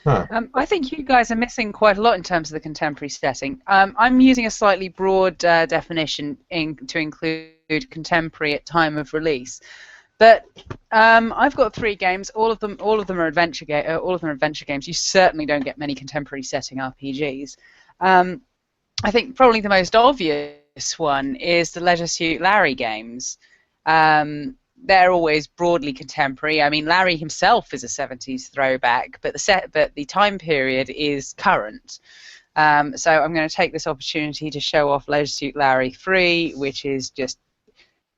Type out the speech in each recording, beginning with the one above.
Huh. I think you guys are missing quite a lot in terms of the contemporary setting. I'm using a slightly broad definition to include contemporary at time of release. But I've got 3 games. All of them are adventure games. You certainly don't get many contemporary setting RPGs. I think probably the most obvious one is the Leisure Suit Larry games. They're always broadly contemporary. I mean, Larry himself is a 70s throwback, but the time period is current. So I'm going to take this opportunity to show off Leisure Suit Larry 3, which is just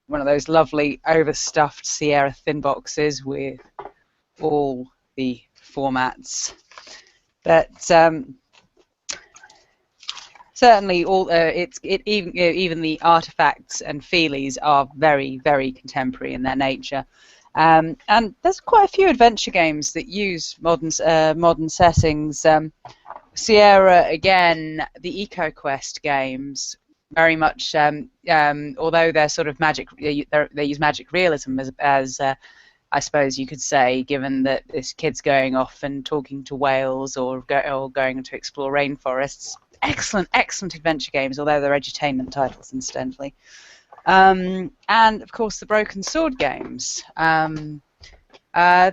one of those lovely overstuffed Sierra thin boxes with all the formats. But certainly, even the artifacts and feelies are very, very contemporary in their nature. And there's quite a few adventure games that use modern settings. Sierra, again, the EcoQuest games, very much, although they're sort of they use magic realism as I suppose you could say, given that this kid's going off and talking to whales or going to explore rainforests. Excellent adventure games, although they're edutainment titles, incidentally. And, of course, the Broken Sword games.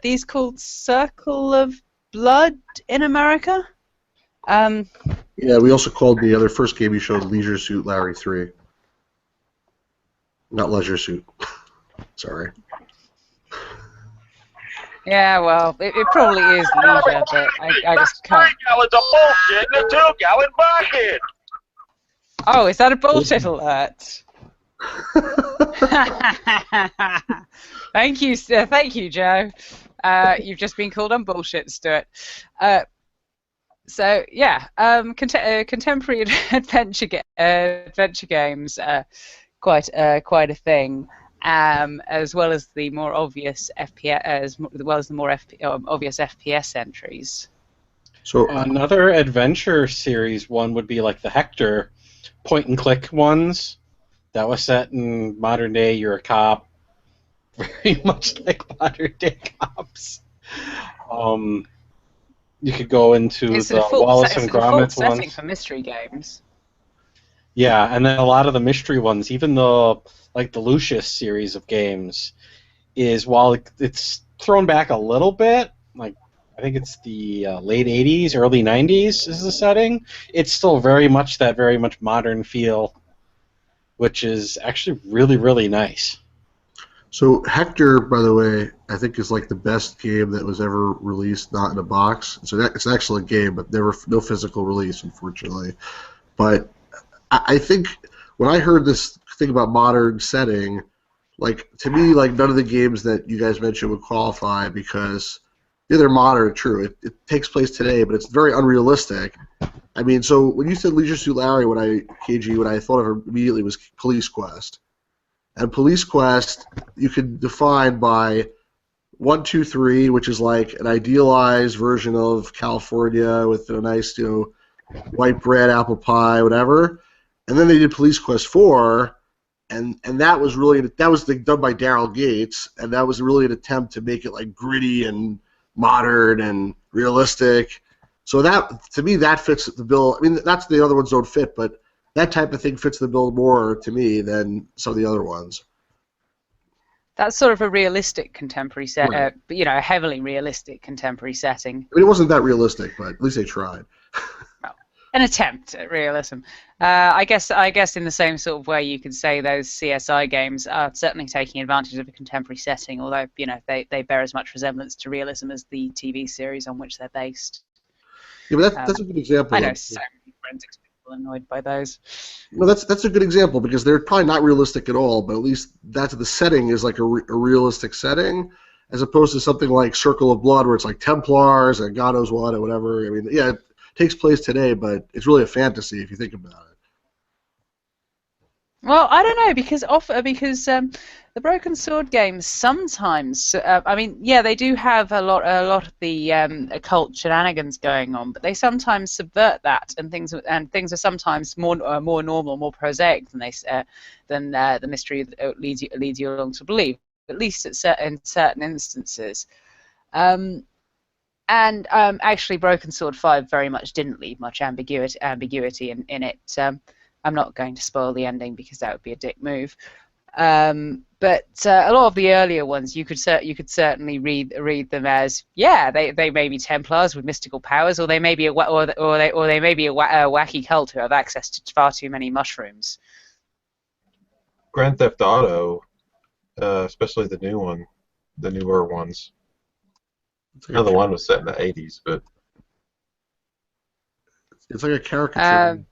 These called Circle of Blood in America? Yeah, we also called the other first game you showed Leisure Suit Larry 3. Not Leisure Suit. Sorry. Yeah, well, it probably is leisure, but I just can't. Gallons of bullshit in a 2-gallon bucket. Oh, is that a bullshit alert? Thank you, Joe. You've just been called on bullshit, Stuart. So yeah, contemporary adventure games are quite a thing. As well as the more obvious obvious FPS entries. So another adventure series one would be like the Hector point-and-click ones. That was set in modern day. You're a cop, very much like modern day cops. You could go into the Wallace and Gromit ones. Setting for mystery games. Yeah, and then a lot of the mystery ones, even the Lucius series of games, is while it's thrown back a little bit, like I think it's the late 80s, early 90s is the setting, it's still very much modern feel, which is actually really, really nice. So Hector, by the way, I think is like the best game that was ever released, not in a box. So it's an excellent game, but no physical release, unfortunately. But I think when I heard this thing about modern setting, like to me, like none of the games that you guys mentioned would qualify because they're modern, true. It takes place today, but it's very unrealistic. I mean, so when you said Leisure Suit Larry, what I thought of immediately was Police Quest. And Police Quest, you can define by 1, 2, 3, which is like an idealized version of California with a nice, white bread, apple pie, whatever. And then they did Police Quest 4, and that was done by Daryl Gates, and that was really an attempt to make it like gritty and modern and realistic. So that, to me, that fits the bill. I mean, that's the other ones don't fit, but that type of thing fits the bill more to me than some of the other ones. That's sort of a realistic contemporary set, Right. A heavily realistic contemporary setting. I mean, it wasn't that realistic, but at least they tried. An attempt at realism. I guess in the same sort of way you could say those CSI games are certainly taking advantage of a contemporary setting, although they bear as much resemblance to realism as the TV series on which they're based. Yeah, but that's a good example. I know so many forensics people annoyed by those. No, that's a good example because they're probably not realistic at all, but at least the setting is like a realistic setting, as opposed to something like Circle of Blood where it's like Templars and God knows what or whatever. I mean, yeah. Takes place today, but it's really a fantasy if you think about it. Well, I don't know because the Broken Sword games sometimes, they do have a lot of the occult shenanigans going on, but they sometimes subvert that, and things are sometimes more normal, more prosaic than the mystery that leads you along to believe, at least in certain instances. And actually, Broken Sword 5 very much didn't leave much ambiguity in it. I'm not going to spoil the ending because that would be a dick move. But a lot of the earlier ones, you could certainly read them as they may be Templars with mystical powers, or they may be a wacky cult who have access to far too many mushrooms. Grand Theft Auto, especially the newer ones. Another one was set in the 80s, but it's like a caricature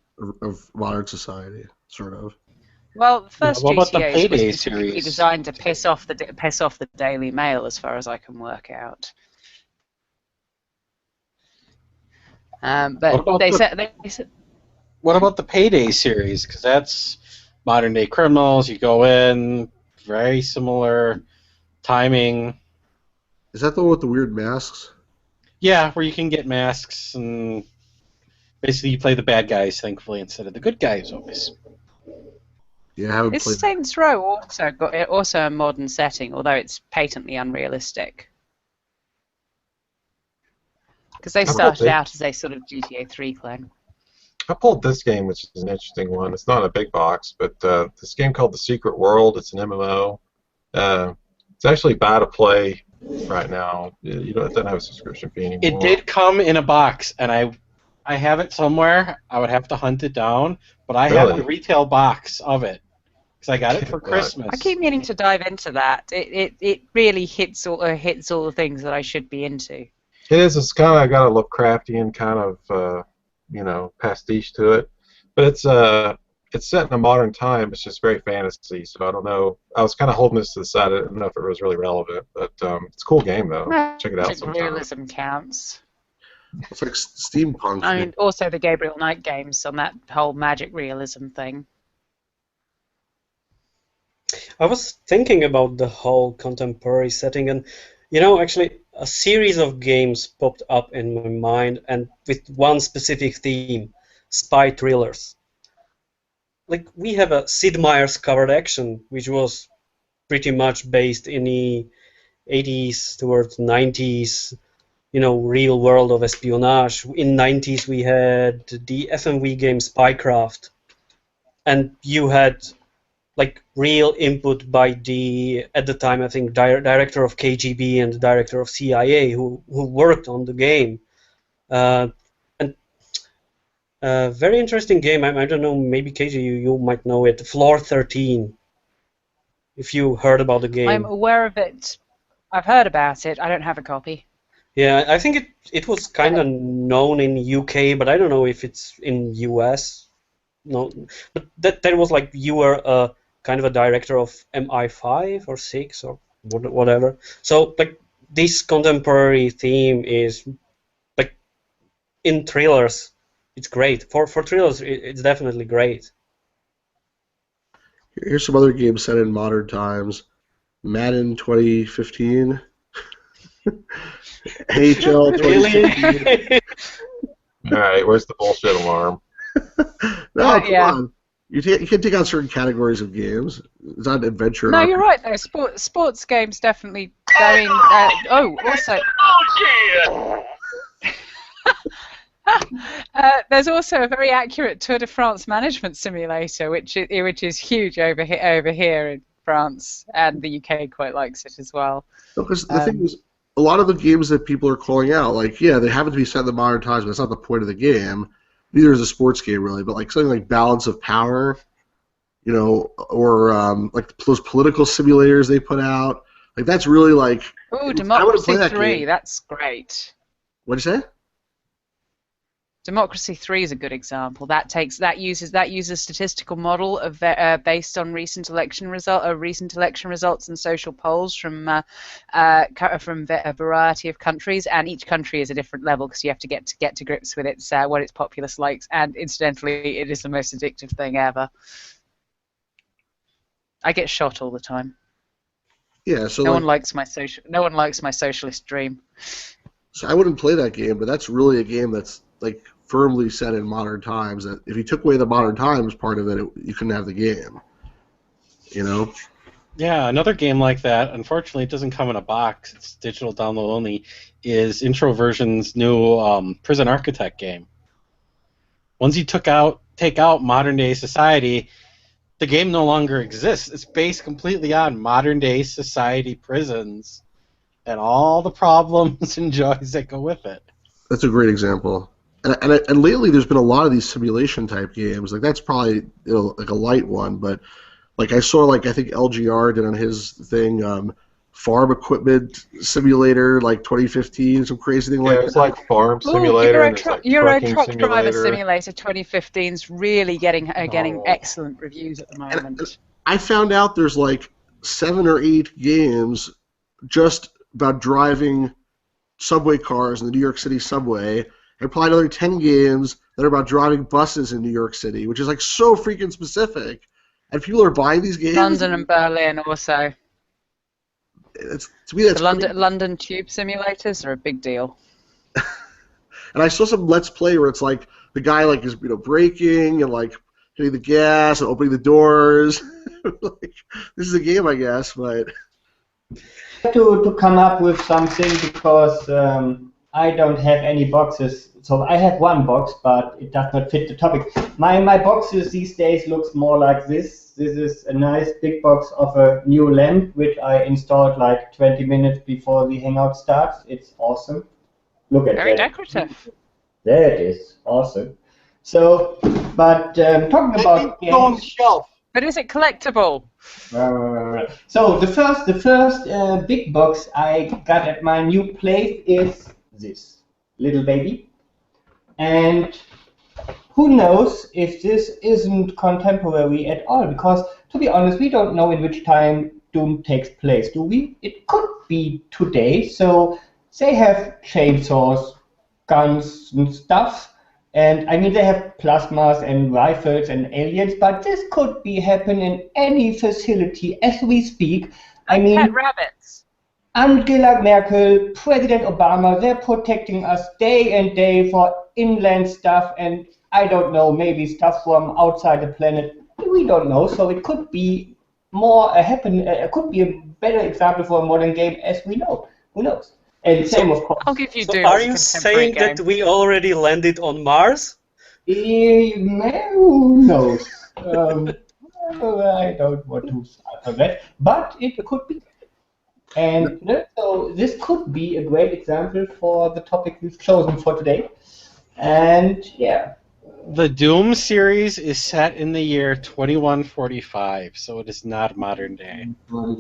of modern society, sort of. Well, the first what about the GTA Payday was specifically series? designed to piss off the Daily Mail, as far as I can work out. But What about the Payday series? Because that's modern day criminals. You go in, very similar timing. Is that the one with the weird masks? Yeah, where you can get masks and basically you play the bad guys, thankfully, instead of the good guys always. Yeah, I haven't Is played. Saints Row also a modern setting, although it's patently unrealistic? Because they started out as a sort of GTA 3 clone. I pulled this game, which is an interesting one. It's not a big box, but this game called The Secret World. It's an MMO. It's actually bad to play right now. It doesn't have a subscription fee anymore. It did come in a box, and I have it somewhere. I would have to hunt it down, but I have Really? a retail box of it because I got it for Christmas. I keep meaning to dive into that. It really hits all the things that I should be into. It is. It's kind of got a Lovecraftian kind of pastiche to it, but it's set in a modern time. It's just very fantasy, so I don't know. I was kind of holding this to the side. I didn't know if it was really relevant, but it's a cool game though. Check it out Magic sometime. realism counts. It's like steampunk. I mean, also the Gabriel Knight games on that whole magic realism thing. I was thinking about the whole contemporary setting, and actually, a series of games popped up in my mind, and with one specific theme: spy thrillers. Like, we have a Sid Meier's Covered Action, which was pretty much based in the 80s towards 90s, real world of espionage. In 90s we had the FMV game Spycraft, and you had like real input by the, at the time, I think, director of KGB and the director of CIA who worked on the game. Very interesting game. I don't know, maybe KG, you might know it. Floor 13, if you heard about the game. I'm aware of it. I've heard about it. I don't have a copy. Yeah, I think it was kind of known in UK, but I don't know if it's in US. No, but that was like you were kind of a director of MI5 or 6 or whatever. So like this contemporary theme is like in thrillers. It's great. For thrillers, it's definitely great. Here's some other games set in modern times. Madden 2015. NHL 2015. All right, where's the bullshit alarm? No, come on. You can take on certain categories of games. It's not an adventure. No, you're right though. Sports games definitely. I mean, also. There's also a very accurate Tour de France management simulator, which is huge over here in France, and the UK quite likes it as well. Because the thing is, a lot of the games that people are calling out, like, yeah, they happen to be set in the modern times, but that's not the point of the game. Neither is a sports game, really. But like something like Balance of Power, or like those political simulators they put out, like that's really like. Oh, Democracy 3, that's great. What'd you say? Democracy 3 is a good example. That uses a statistical model of based on recent election results and social polls from a variety of countries, and each country is a different level because you have to get to grips with what its populace likes. And incidentally, it is the most addictive thing ever. I get shot all the time. Yeah, so no one likes my socialist dream. So I wouldn't play that game, but that's really a game that's like firmly set in modern times. That if you took away the modern times part of it, you couldn't have the game. Yeah, another game like that, unfortunately it doesn't come in a box, it's digital download only, is Introversion's new Prison Architect game. Once you take out modern day society, the game no longer exists. It's based completely on modern day society prisons and all the problems and joys that go with it. That's a great example. And lately, there's been a lot of these simulation type games. Like that's probably like a light one, but like I saw, like I think LGR did on his thing, Farm Equipment Simulator, like 2015, some crazy thing like that. It's like Farm Simulator and it's like Euro Trucking Truck Driver Simulator. Simulator 2015's really getting excellent reviews at the moment. And I found out there's like 7 or 8 games just about driving subway cars in the New York City subway, and probably another 10 games that are about driving buses in New York City, which is like so freaking specific. And people are buying these games. London and Berlin also. To me, that's London tube simulators are a big deal. And I saw some Let's Play where it's like the guy like is braking and like hitting the gas and opening the doors. Like, this is a game, I guess, but to come up with something because I don't have any boxes. So I have one box, but it does not fit the topic. My boxes these days looks more like this. This is a nice big box of a new lamp, which I installed like 20 minutes before the Hangout starts. It's awesome. Look at Very that. decorative. There it is. Awesome. So, but talking about games, shelf. But is it collectible? So the first big box I got at my new place is this little baby, and who knows if this isn't contemporary at all? Because to be honest, we don't know in which time Doom takes place, do we? It could be today. So they have chainsaws, guns, and stuff. And I mean, they have plasmas and rifles and aliens, but this could be happening in any facility as we speak. I mean, pet rabbits. Angela Merkel, President Obama, they're protecting us day and day for inland stuff, and I don't know, maybe stuff from outside the planet. We don't know, so it could be more it could be a better example for a modern game as we know. Who knows? And same, of course. I'll give you So Doom. are as a you contemporary saying game. that we already landed on Mars? Who knows? I don't want to start on that, but it could be. And so this could be a great example for the topic we've chosen for today. And yeah. The Doom series is set in the year 2145, so it is not modern day. So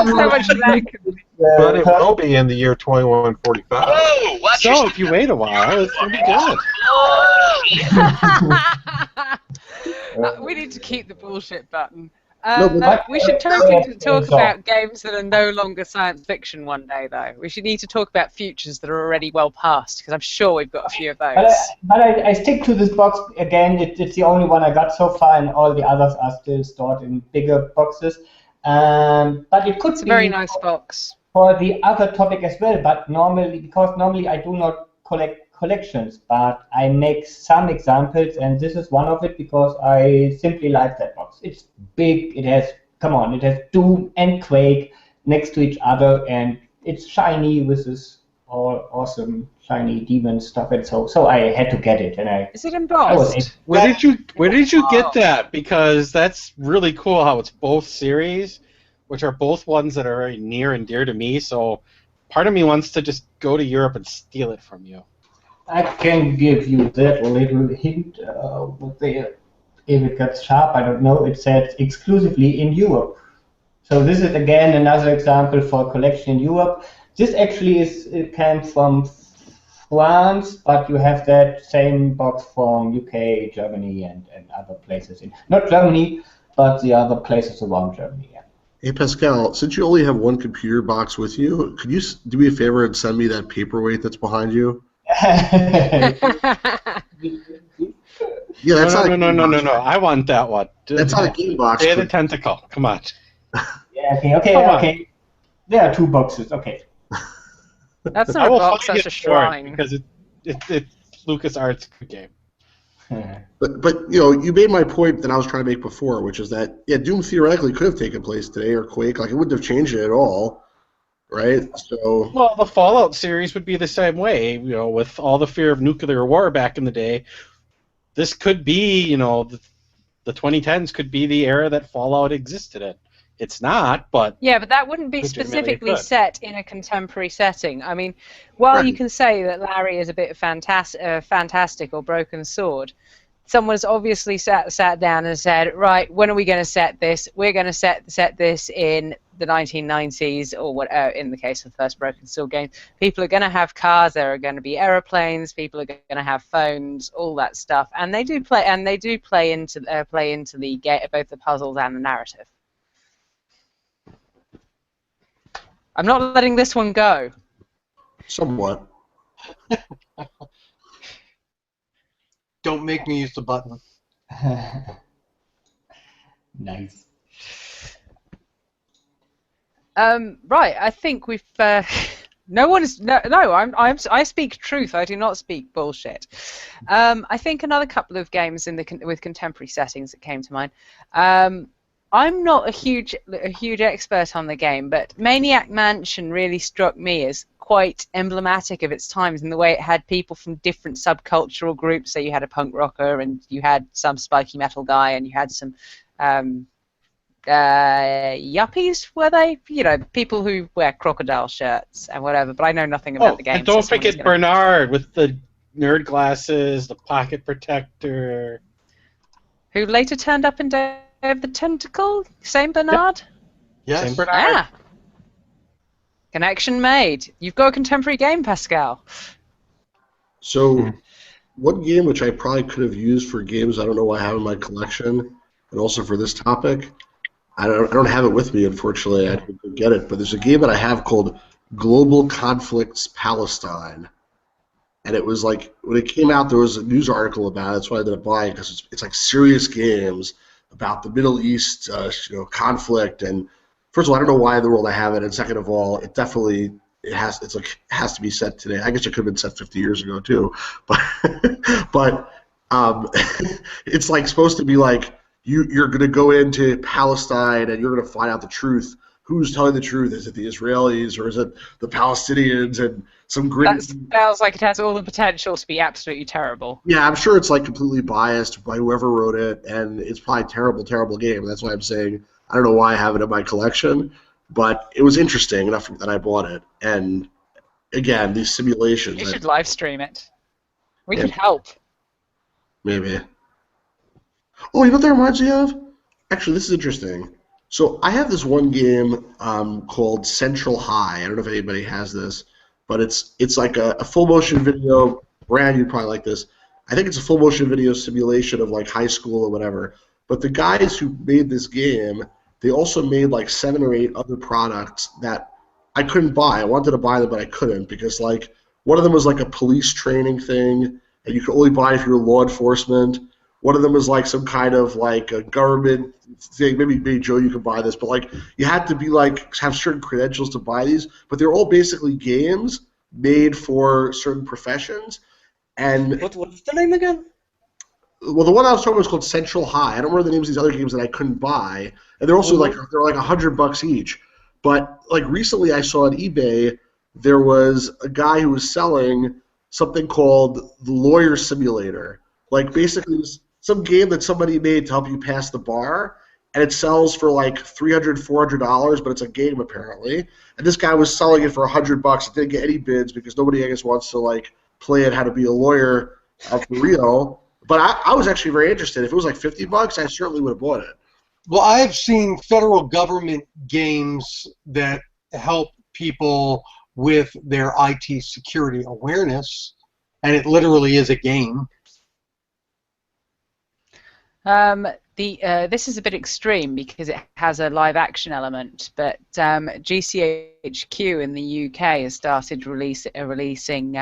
much lag. But it will be in the year 2145. Whoa! Watch So your if you wait a while, it's going to be good. We need to keep the bullshit button. We should totally talk about games that are no longer science fiction one day, though. We should need to talk about futures that are already well past, because I'm sure we've got a few of those. But I stick to this box again. It's the only one I got so far, and all the others are still stored in bigger boxes. But it could It's a be very nice box. for the other topic as well. But normally I do not collect collections, but I make some examples, and this is one of it because I simply like that box. It's big. It has Doom and Quake next to each other, and it's shiny with this all awesome shiny demon stuff, and so I had to get it, and Is it embossed? Where did you get that? Because that's really cool how it's both series, which are both ones that are very near and dear to me. So part of me wants to just go to Europe and steal it from you. I can give you that little hint. If it gets sharp, I don't know. It said exclusively in Europe. So this is again another example for a collection in Europe. This actually it came from France, but you have that same box from UK, Germany, and other places. Not Germany, but the other places around Germany. Yeah. Hey Pascal, since you only have one computer box with you, could you do me a favor and send me that paperweight that's behind you? Yeah, that's No. I want that one. That's not a game box. Stay the tentacle. Come on. Yeah, okay. There are two boxes. Okay. That's I not a will box, find that's it a for it shrine. because it's LucasArts game. But you made my point that I was trying to make before, which is that Doom theoretically could have taken place today, or Quake. Like, it wouldn't have changed it at all, right? So Well, the Fallout series would be the same way. With all the fear of nuclear war back in the day, this could be, the 2010s could be the era that Fallout existed in. It's not, but Yeah, but that wouldn't be legitimately specifically could. set in a contemporary setting. I mean, while you Right. can say that Larry is a bit fantastic or broken sword, someone's obviously sat down and said, right, when are we going to set this? We're going to set this in the 1990s, or what? In the case of the first Broken Sword game, people are going to have cars. There are going to be aeroplanes. People are going to have phones. All that stuff, and they do play into the both the puzzles and the narrative. I'm not letting this one go. somewhat. Don't make me use the button. Nice. Right, I think we've. No one is. No. I speak truth. I do not speak bullshit. I think another couple of games with contemporary settings that came to mind. I'm not a huge expert on the game, but Maniac Mansion really struck me as quite emblematic of its times in the way it had people from different subcultural groups. So you had a punk rocker, and you had some spiky metal guy, and you had some yuppies, were they? People who wear crocodile shirts and whatever. But I know nothing about the game. And don't forget Bernard with the nerd glasses, the pocket protector. Who later turned up in Day of the Tentacle? Saint Bernard? Yes. Same Bernard. Ah! Connection made. You've got a contemporary game, Pascal. So one game which I probably could have used for games I don't know why I have in my collection, and also for this topic, I don't have it with me, unfortunately. I didn't get it, but there's a game that I have called Global Conflicts Palestine. And it was like, when it came out, there was a news article about it. That's why I ended up buying it, because it's like serious games about the Middle East, conflict. And first of all, I don't know why in the world I have it. And second of all, it has to be set today. I guess it could have been set 50 years ago too. But it's like supposed to be like you're going to go into Palestine and you're going to find out the truth. Who's telling the truth? Is it the Israelis or is it the Palestinians? And some gritty. That sounds like it has all the potential to be absolutely terrible. Yeah, I'm sure it's like completely biased by whoever wrote it, and it's probably a terrible, terrible game. That's why I'm saying I don't know why I have it in my collection, but it was interesting enough that I bought it. And again, these simulations. You should live stream it. We can help. Maybe. Oh, you know what that reminds me of? Actually, this is interesting. So I have this one game called Central High. I don't know if anybody has this, but it's like a full motion video. Brad, you'd probably like this. I think it's a full motion video simulation of like high school or whatever. But the guys who made this game, they also made like 7 or 8 other products that I couldn't buy. I wanted to buy them, but I couldn't because like one of them was like a police training thing, and you could only buy it if you were law enforcement. One of them was like some kind of like a government thing. Maybe Joe, you could buy this, but like you had to be like have certain credentials to buy these. But they're all basically games made for certain professions. And What's the name again? well, the one I was talking about was called Central High. I don't remember the names of these other games that I couldn't buy, and they're also like $100 each. But like recently, I saw on eBay there was a guy who was selling something called the Lawyer Simulator. Like basically, it was some game that somebody made to help you pass the bar, and it sells for like $300, $400, but it's a game apparently. And this guy was selling it for $100. It didn't get any bids because nobody, I guess, wants to like play it how to be a lawyer for real. But I was actually very interested. If it was like $50, I certainly would have bought it. Well, I've seen federal government games that help people with their IT security awareness, and it literally is a game. This is a bit extreme because it has a live action element, but GCHQ in the UK has started releasing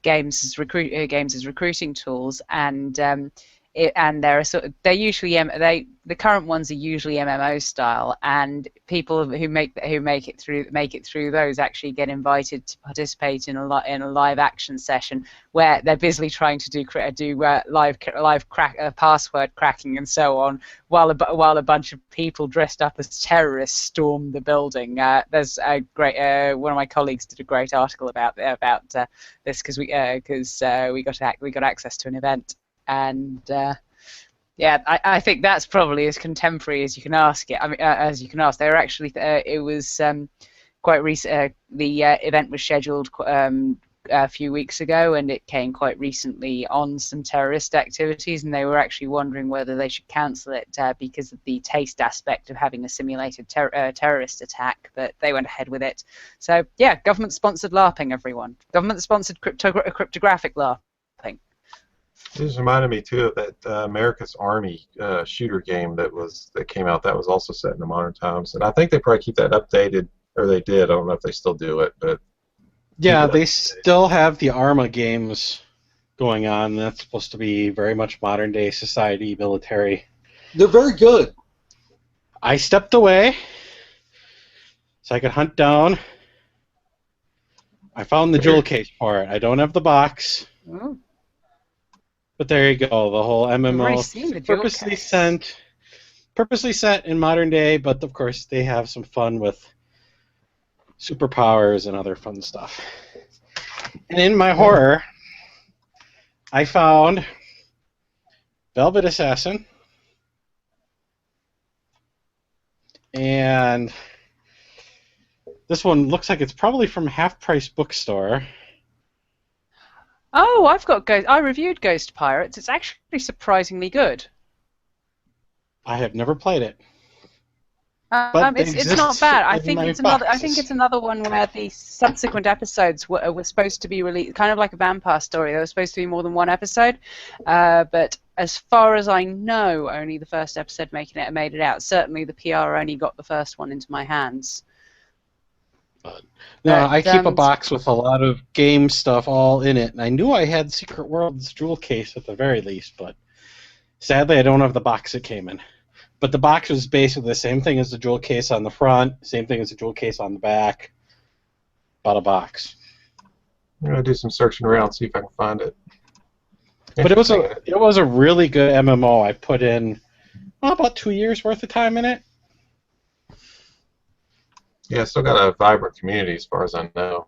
games as recruiting tools, and and they're usually the current ones are usually MMO style, and people who make it through those actually get invited to participate in a live action session where they're busily trying to do live password cracking and so on, while a bunch of people dressed up as terrorists storm the building. There's a great one of my colleagues did a great article about this because we got access to an event. And yeah, I think that's probably as contemporary as you can ask it. I mean, as you can ask, they were actually it was quite recent. The event was scheduled a few weeks ago, and it came quite recently on some terrorist activities, and they were actually wondering whether they should cancel it because of the taste aspect of having a simulated terrorist attack. But they went ahead with it. So yeah, government-sponsored LARPing, everyone. Government-sponsored cryptographic LARPing. This reminded me too of that America's Army shooter game that came out. That was also set in the modern times, and I think they probably keep that updated, or they did. I don't know if they still do it, but yeah, they still have the Arma games going on. That's supposed to be very much modern day society military. They're very good. I stepped away so I could hunt down. I found the jewel case for it. I don't have the box. Oh. But there you go, the whole MMO purposely set in modern day, but of course they have some fun with superpowers and other fun stuff. And in my horror, I found Velvet Assassin, and this one looks like it's probably from Half Price Bookstore. Oh, I reviewed Ghost Pirates. It's actually surprisingly good. I have never played it. It's not bad. I think it's another one where the subsequent episodes were supposed to be released, kind of like a vampire story. There was supposed to be more than one episode, but as far as I know, only the first episode made it out. Certainly, the PR only got the first one into my hands. No, I keep a box with a lot of game stuff all in it, and I knew I had Secret World's jewel case at the very least, but sadly I don't have the box it came in. But the box was basically the same thing as the jewel case on the front, same thing as the jewel case on the back. Bought a box. I'm gonna do some searching around, see if I can find it. But it was a really good MMO. I put in about 2 years worth of time in it. Yeah, still got a vibrant community as far as I know.